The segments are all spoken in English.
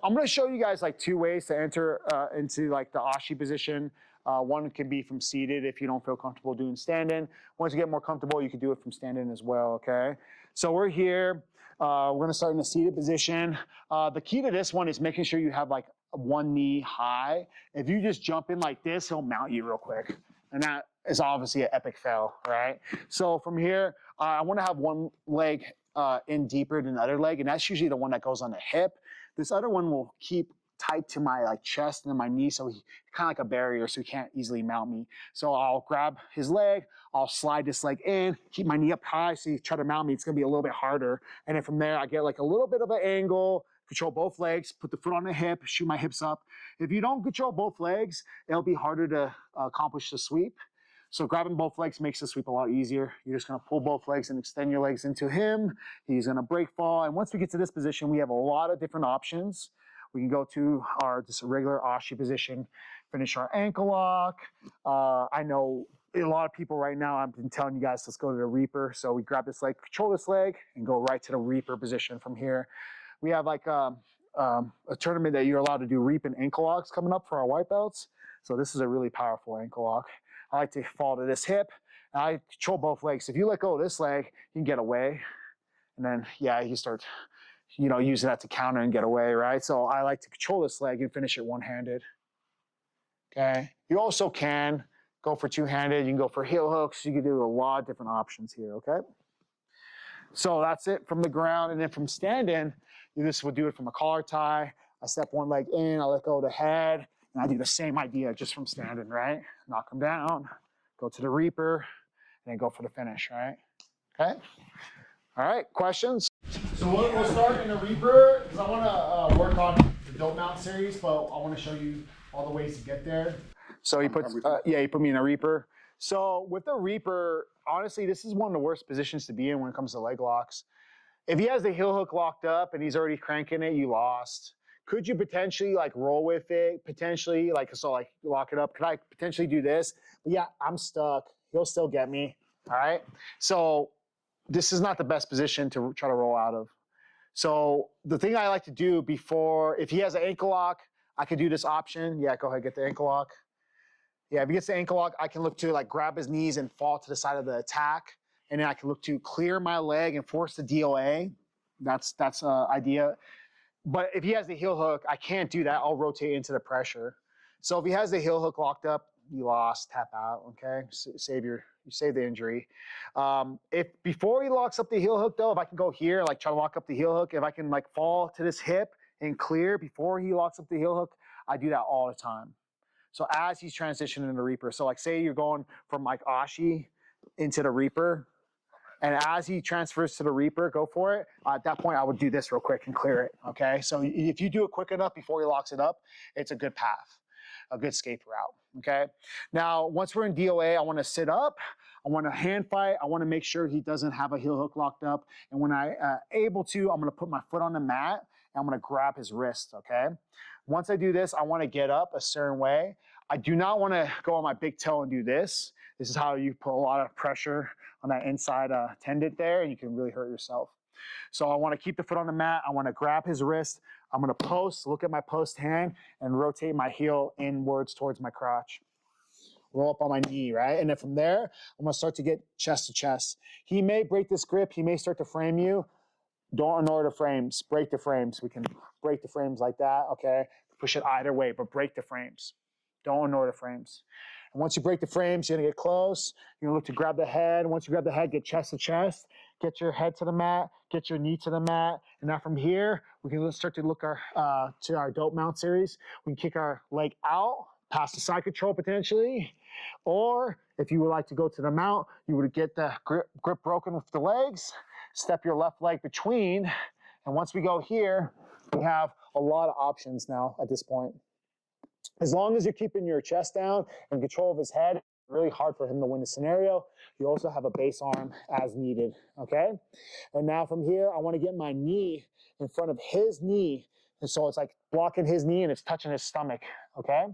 I'm going to show you guys like 2 ways to enter into like the Ashi position. One can be from seated if you don't feel comfortable doing stand-in. Once you get more comfortable, you can do it from stand-in as well, okay? So we're here. We're going to start in a seated position. The key to this one is making sure you have like one knee high. If you just jump in like this, he'll mount you real quick. And that is obviously an epic fail, right? So from here, I want to have one leg in deeper than the other leg, and that's usually the one that goes on the hip. This other one will keep tight to my like chest and my knee, so he kind of like a barrier, so he can't easily mount me. So I'll grab his leg, I'll slide this leg in, keep my knee up high, so he try to mount me, it's gonna be a little bit harder. And then from there, I get like a little bit of an angle, control both legs, put the foot on the hip, shoot my hips up. If you don't control both legs, it'll be harder to accomplish the sweep. So grabbing both legs makes the sweep a lot easier. You're just gonna pull both legs and extend your legs into him. He's gonna break fall. And once we get to this position, we have a lot of different options. We can go to our just regular Ashi position, finish our ankle lock. I know a lot of people right now, I've been telling you guys, let's go to the Reaper. So we grab this leg, control this leg, and go right to the Reaper position from here. We have like a tournament that you're allowed to do Reap and ankle locks coming up for our white belts. So this is a really powerful ankle lock. I like to fall to this hip, and I control both legs. If you let go of this leg, you can get away. And then, yeah, you start, using that to counter and get away, right? So I like to control this leg and finish it one-handed, okay? You also can go for two-handed. You can go for heel hooks. You can do a lot of different options here, okay? So that's it from the ground. And then from stand-in, this would do it from a collar tie. I step one leg in, I let go of the head, and I do the same idea just from standing, right? Knock them down, go to the Reaper, and then go for the finish, right? Okay? All right, questions? So we'll start in the Reaper, because I want to work on the dope mount series, but I want to show you all the ways to get there. So he puts, he put me in a Reaper. So with the Reaper, honestly, this is one of the worst positions to be in when it comes to leg locks. If he has the heel hook locked up and he's already cranking it, you lost. Could you potentially like roll with it? Potentially, like lock it up. Could I potentially do this? But yeah, I'm stuck. He'll still get me. All right. So this is not the best position to try to roll out of. So the thing I like to do before, if he has an ankle lock, I could do this option. Yeah, go ahead, get the ankle lock. Yeah, if he gets the ankle lock, I can look to like grab his knees and fall to the side of the attack. And then I can look to clear my leg and force the DOA. That's idea. But if he has the heel hook, I can't do that. I'll rotate into the pressure. So if he has the heel hook locked up, you lost, tap out, okay? You save the injury. If before he locks up the heel hook though, if I can go here, like try to lock up the heel hook, if I can like fall to this hip and clear before he locks up the heel hook, I do that all the time. So as he's transitioning to Reaper, so like say you're going from like Ashi into the Reaper, and as he transfers to the Reaper, go for it. At that point, I would do this real quick and clear it, okay? So if you do it quick enough before he locks it up, it's a good path, a good escape route, okay? Now, once we're in DOA, I wanna sit up, I wanna hand fight, I wanna make sure he doesn't have a heel hook locked up, and when I able to, I'm gonna put my foot on the mat, and I'm gonna grab his wrist, okay? Once I do this, I wanna get up a certain way. I do not wanna go on my big toe and do this. This is how you put a lot of pressure on that inside tendon there, and you can really hurt yourself. So I want to keep the foot on the mat. I want to grab his wrist. I'm going to post, look at my post hand, and rotate my heel inwards towards my crotch. Roll up on my knee, right? And then from there, I'm going to start to get chest to chest. He may break this grip. He may start to frame you. Don't ignore the frames. Break the frames. We can break the frames like that, okay? Push it either way, but break the frames. Don't ignore the frames. And once you break the frames, you're gonna get close. You're gonna look to grab the head. Once you grab the head, get chest to chest. Get your head to the mat. Get your knee to the mat. And now from here, we can start to look to our dope mount series. We can kick our leg out, past the side control potentially. Or if you would like to go to the mount, you would get the grip broken with the legs. Step your left leg between. And once we go here, we have a lot of options now at this point. As long as you're keeping your chest down and control of his head, it's really hard for him to win the scenario. You also have a base arm as needed, okay? And now from here, I want to get my knee in front of his knee. And so it's like blocking his knee and it's touching his stomach, okay?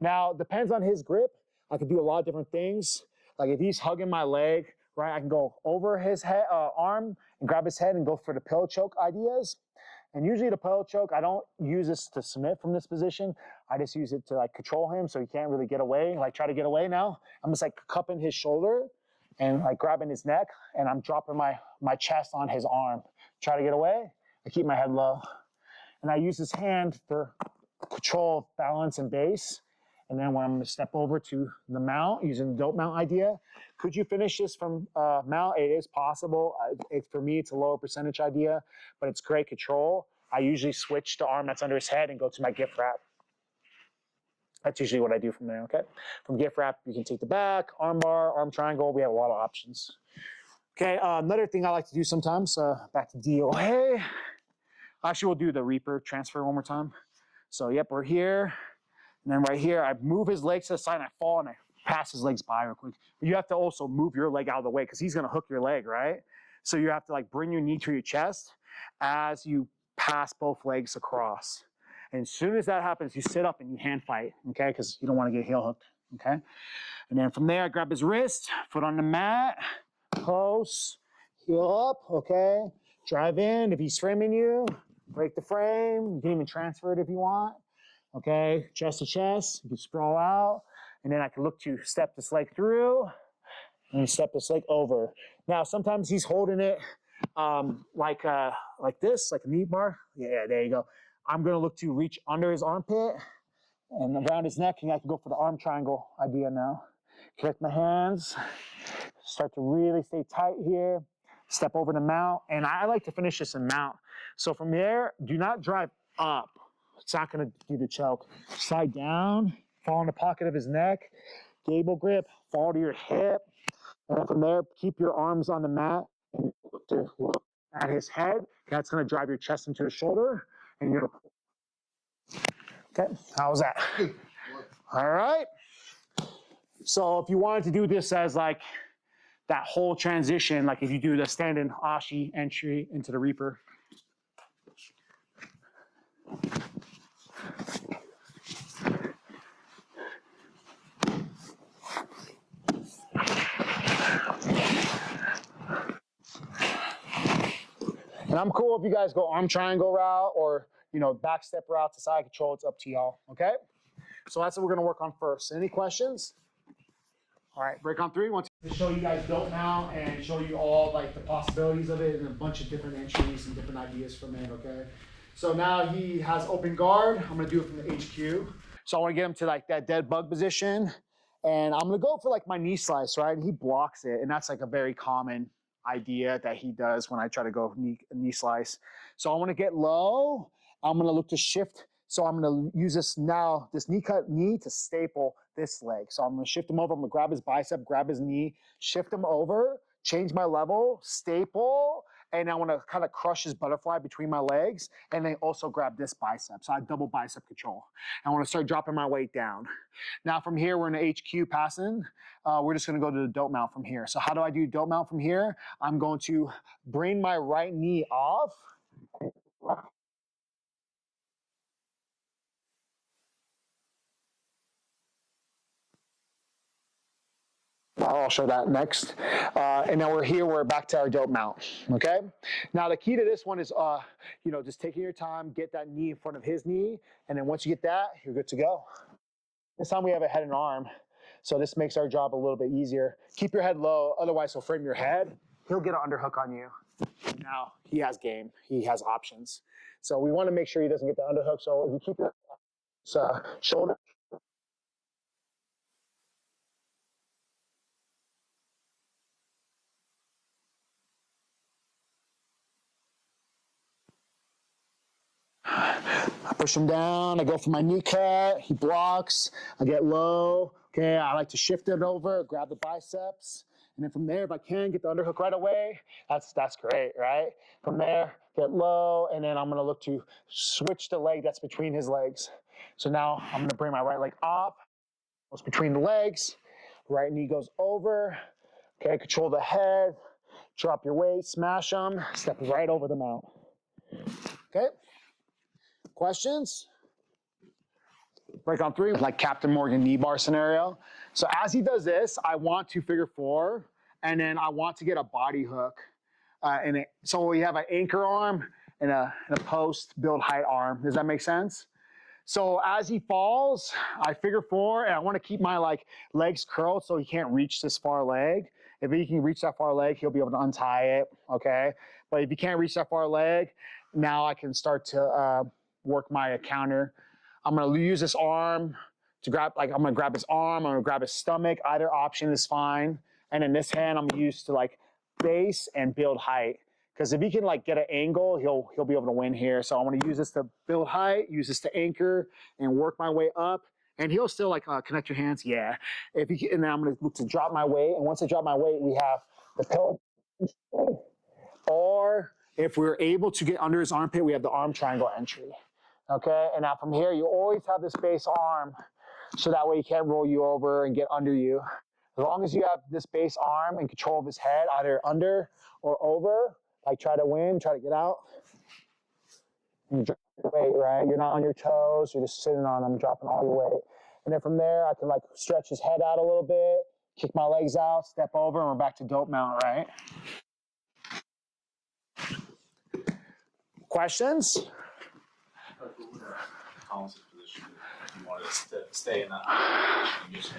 Now, depends on his grip. I can do a lot of different things. Like if he's hugging my leg, right, I can go over his head, arm and grab his head and go for the pillow choke ideas. And usually the puddle choke, I don't use this to submit from this position. I just use it to like control him so he can't really get away. Like try to get away now. I'm just like cupping his shoulder and like grabbing his neck, and I'm dropping my chest on his arm. Try to get away. I keep my head low. And I use his hand for control, balance, and base. And then when I'm going to step over to the mount, using the dope mount idea, could you finish this from mount? It is possible. For me, it's a lower percentage idea, but it's great control. I usually switch to arm that's under his head and go to my gift wrap. That's usually what I do from there, okay? From gift wrap, you can take the back, arm bar, arm triangle. We have a lot of options. Okay, another thing I like to do sometimes, back to DOA. Actually, we'll do the Reaper transfer one more time. So, yep, we're here. And then right here, I move his legs to the side and I fall and I pass his legs by real quick. But you have to also move your leg out of the way because he's going to hook your leg, right? So you have to like bring your knee to your chest as you pass both legs across. And as soon as that happens, you sit up and you hand fight, okay? Because you don't want to get heel hooked, okay? And then from there, I grab his wrist, foot on the mat, close, heel up, okay? Drive in. If he's framing you, break the frame. You can even transfer it if you want. Okay, chest to chest, you can sprawl out, and then I can look to step this leg through, and step this leg over. Now, sometimes he's holding it like this, like a knee bar. Yeah, there you go. I'm gonna look to reach under his armpit and around his neck, and I can go for the arm triangle idea now. Connect my hands, start to really stay tight here, step over the mount, and I like to finish this in mount. So from there, do not drive up. It's not going to do the choke. Slide down, fall in the pocket of his neck, gable grip, fall to your hip. And from there, keep your arms on the mat and look at his head. That's going to drive your chest into the shoulder. And you're okay. How was that? All right. So if you wanted to do this as like that whole transition, like if you do the standing Ashi entry into the Reaper. And I'm cool if you guys go arm triangle route or, you know, back step route to side control. It's up to y'all, okay? So that's what we're going to work on first. Any questions? All right, break on three. To show you guys dope mount and show you all like the possibilities of it and a bunch of different entries and different ideas from it, okay? So now he has open guard. I'm going to do it from the HQ. So I want to get him to like that dead bug position. And I'm going to go for like my knee slice, right? And he blocks it. And that's like a very common idea that he does when I try to go knee slice. So I want to get low. I'm going to look to shift. So I'm going to use this now, this knee cut knee to staple this leg. So I'm going to shift him over. I'm going to grab his bicep, grab his knee, shift him over, change my level, staple, and I want to kind of crush his butterfly between my legs, and then also grab this bicep. So I have double bicep control. I want to start dropping my weight down. Now from here, we're in the HQ passing. We're just going to go to the dope mount from here. So how do I do dope mount from here? I'm going to bring my right knee off. I'll show that next. And then we're back to our dope mount, okay? Now the key to this one is, you know, just taking your time, get that knee in front of his knee, and then once you get that, you're good to go. This time we have a head and arm, so this makes our job a little bit easier. Keep your head low, otherwise he'll frame your head. He'll get an underhook on you. Now he has game, he has options. So we wanna make sure he doesn't get the underhook, so if you keep your shoulder, I push him down, I go for my knee cut, he blocks, I get low, okay, I like to shift it over, grab the biceps, and then from there, if I can get the underhook right away, that's great, right? From there, get low, and then I'm gonna look to switch the leg that's between his legs. So now I'm gonna bring my right leg up, goes between the legs, right knee goes over, okay, control the head, drop your weight, smash them, step right over the mount, okay? Questions? Break on three, like Captain Morgan Kneebar scenario. So as he does this, I want to figure four, and then I want to get a body hook. So we have an anchor arm, in a post, build height arm. Does that make sense? So as he falls, I figure 4, and I want to keep my legs curled so he can't reach this far leg. If he can reach that far leg, he'll be able to untie it, okay? But if he can't reach that far leg, now I can start to work my counter. I'm gonna use this arm to grab, I'm gonna grab his arm, I'm gonna grab his stomach, either option is fine. And in this hand, I'm used to base and build height. Because if he can get an angle, he'll be able to win here. So I want to use this to build height, use this to anchor, and work my way up. And he'll still connect your hands, yeah. If he, and then I'm going to look to drop my weight. And once I drop my weight, we have the pillow. Or if we're able to get under his armpit, we have the arm triangle entry. Okay, and now from here, you always have this base arm, so that way he can't roll you over and get under you. As long as you have this base arm and control of his head, either under or over, try to win, try to get out. You drop your weight, right? You're not on your toes, you're just sitting on them, dropping all your weight. And then from there, I can stretch his head out a little bit, kick my legs out, step over, and we're back to dope mount, right? Questions? Position. You want us to stay in that position.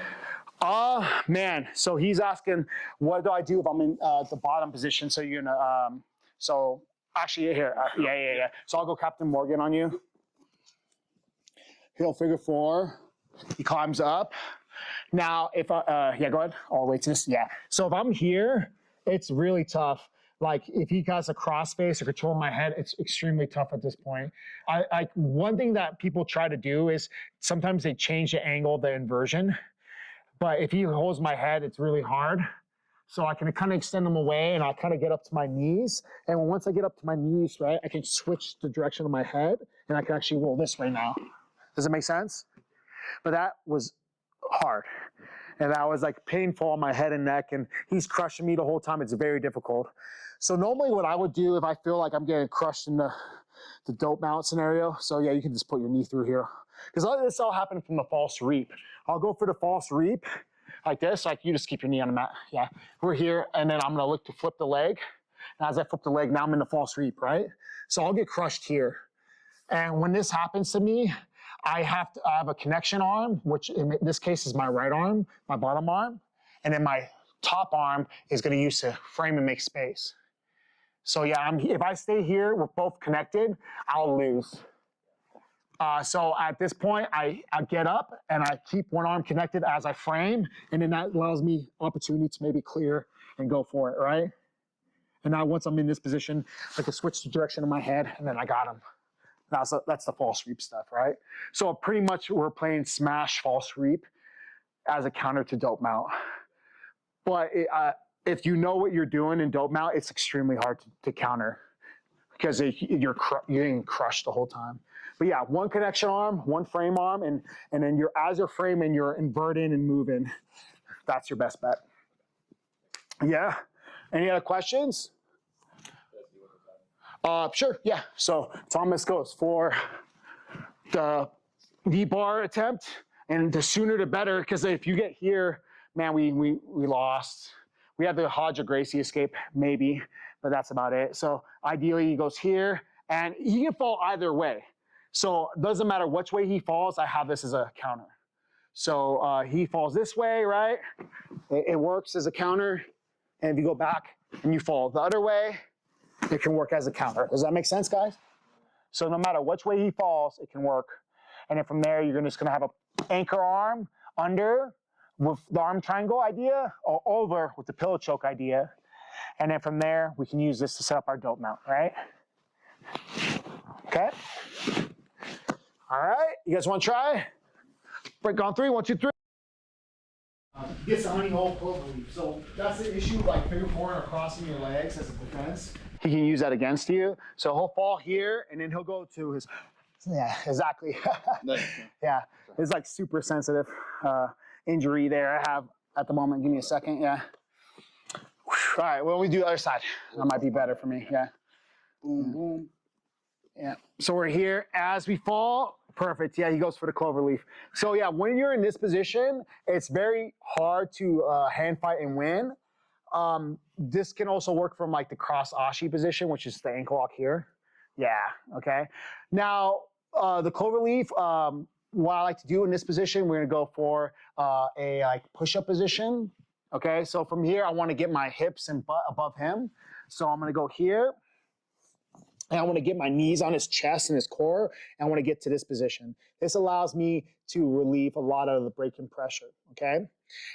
Man, so he's asking, what do I do if I'm in the bottom position? So you're gonna, so actually here, yeah. So I'll go Captain Morgan on you. He'll figure 4. He climbs up. Now, if yeah, go ahead. All the way to this, yeah. So if I'm here, it's really tough. If he has a cross face or control my head, it's extremely tough at this point. One thing that people try to do is sometimes they change the angle of the inversion. But if he holds my head, it's really hard. So I can kind of extend him away, and I'll kind of get up to my knees. And once I get up to my knees, right, I can switch the direction of my head, and I can actually roll this way now. Does it make sense? But that was hard. And that was painful on my head and neck, and he's crushing me the whole time. It's very difficult. So normally what I would do if I feel like I'm getting crushed in the dope mount scenario, so yeah, you can just put your knee through here. Because this all happened from the false reap. I'll go for the false reap like this, you just keep your knee on the mat. Yeah, we're here, and then I'm gonna look to flip the leg. And as I flip the leg, now I'm in the false reap, right? So I'll get crushed here. And when this happens to me, I have a connection arm, which in this case is my right arm, my bottom arm, and then my top arm is gonna use to frame and make space. So yeah, if I stay here, we're both connected, I'll lose. So at this point, I get up and I keep one arm connected as I frame, and then that allows me opportunity to maybe clear and go for it, right? And now once I'm in this position, I can switch the direction of my head, and then I got him. That's the false reap stuff, right? So pretty much we're playing smash false reap as a counter to dope mount. But if you know what you're doing in dope mount, it's extremely hard to counter because you're getting crushed the whole time. But yeah, one connection arm, one frame arm, and then as you're framing, you're inverting and moving. That's your best bet. Yeah. Any other questions? Sure, yeah. So Thomas goes for the Kneebar attempt, and the sooner the better, because if you get here, man, we lost. We had the Hodge or Gracie escape, maybe, but that's about it. So ideally, he goes here, and he can fall either way. So it doesn't matter which way he falls, I have this as a counter. So he falls this way, right? It works as a counter. And if you go back and you fall the other way, it can work as a counter. Does that make sense, guys? So no matter which way he falls, it can work. And then from there, you're just gonna have an anchor arm under with the arm triangle idea, or over with the pillow choke idea. And then from there, we can use this to set up our dope mount, right? Okay. All right, you guys wanna try? Break on 3, 1, 2, 3. He gets a honey hole cloverleaf. So that's the issue, figure 4 or crossing your legs as a defense. He can use that against you. So he'll fall here, and then he'll go to his, yeah, exactly. Yeah, it's super sensitive injury there I have at the moment. Give me a second, yeah. All right, well, we do the other side. That might be better for me, yeah. Boom, boom. Yeah, so we're here as we fall. Perfect, yeah, he goes for the cloverleaf. So yeah, when you're in this position, it's very hard to hand fight and win. This can also work from the cross Ashi position, which is the ankle lock here. Yeah, okay. Now, the cloverleaf, what I like to do in this position, we're gonna go for a like push-up position. Okay, so from here, I wanna get my hips and butt above him. So I'm gonna go here, and I wanna get my knees on his chest and his core, and I wanna get to this position. This allows me to relieve a lot of the break-in pressure, okay?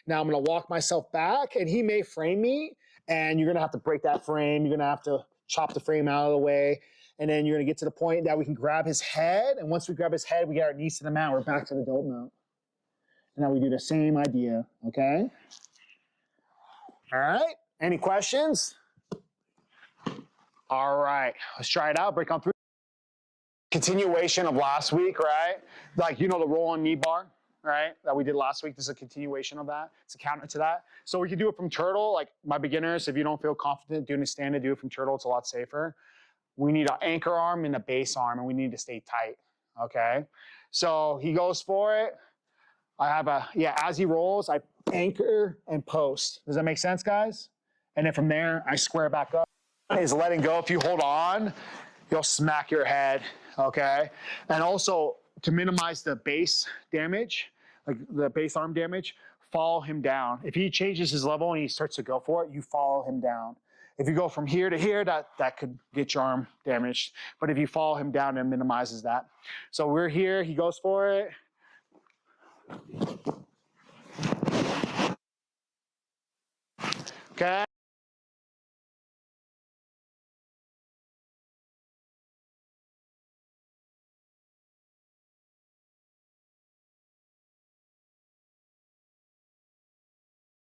Now I'm gonna walk myself back, and he may frame me, and you're gonna have to break that frame. You're gonna have to chop the frame out of the way, and then you're gonna get to the point that we can grab his head, and once we grab his head, we get our knees to the mat, we're back to the dope mount. And now we do the same idea, okay? All right, any questions? All right, let's try it out, break on through. Continuation of last week, right? Like, you know, the roll on knee bar, right? That we did last week. This is a continuation of that. It's a counter to that. So we can do it from turtle. Like my beginners, if you don't feel confident doing a stand, do it from turtle. It's a lot safer. We need an anchor arm and a base arm, and we need to stay tight, okay? So he goes for it. I have as he rolls, I anchor and post. Does that make sense, guys? And then from there, I square back up. Is letting go. If you hold on, you'll smack your head, okay? And also, to minimize the base damage, like the base arm damage, follow him down. If he changes his level and he starts to go for it, you follow him down. If you go from here to here, that could get your arm damaged. But if you follow him down, it minimizes that. So we're here, he goes for it. Okay.